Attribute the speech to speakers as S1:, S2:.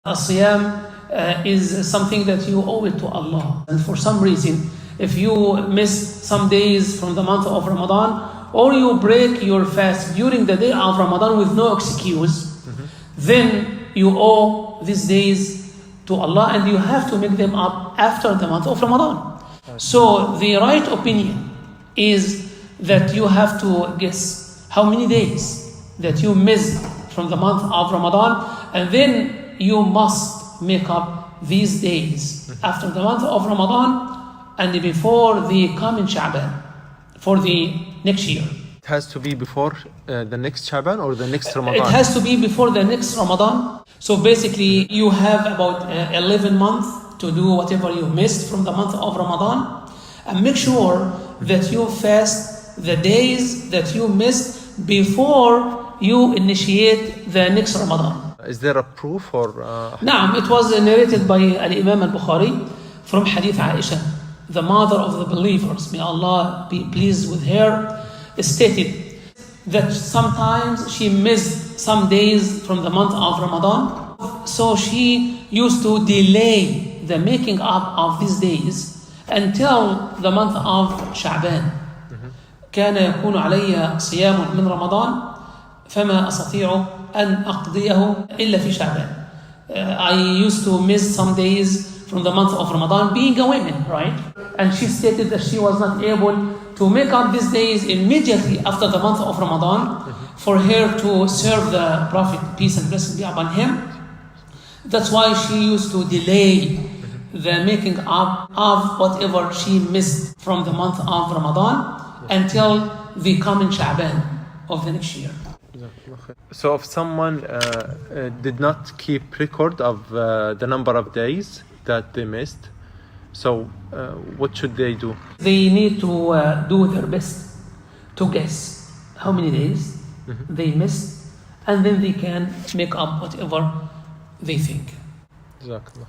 S1: Siyam is something that you owe it to Allah. And for some reason, if you miss some days from the month of Ramadan, or you break your fast during the day of Ramadan with no excuse, then you owe these days to Allah and you have to make them up after the month of Ramadan. So the right opinion is that you have to guess how many days that you missed from the month of Ramadan, and then you must make up these days after the month of Ramadan and before the coming Sha'ban for the next year.
S2: It has to be before the next Sha'ban or the next Ramadan?
S1: It has to be before the next Ramadan. So basically you have about 11 months to do whatever you missed from the month of Ramadan, and make sure that you fast the days that you missed before you initiate the next Ramadan.
S2: Is there a proof or?
S1: Naam, it was narrated by Imam Al from Hadith Aisha, the mother of the believers, may Allah be pleased with her, stated that sometimes she missed some days from the month of Ramadan. So she used to delay the making up of these days until the month of Sha'ban. كان يكون علي صيام من رمضان فما أستطيع أن أقضيه إلا في شعبان. I used to miss some days from the month of Ramadan, being a woman, right? And she stated that she was not able to make up these days immediately after the month of Ramadan for her to serve the Prophet, peace and blessings be upon him. That's why she used to delay the making up of whatever she missed from the month of Ramadan until the coming Sha'ban of the next year.
S2: So if someone did not keep record of the number of days that they missed, so what should they do?
S1: They need to do their best to guess how many days they missed, and then they can make up whatever they think.
S2: Jazakallah.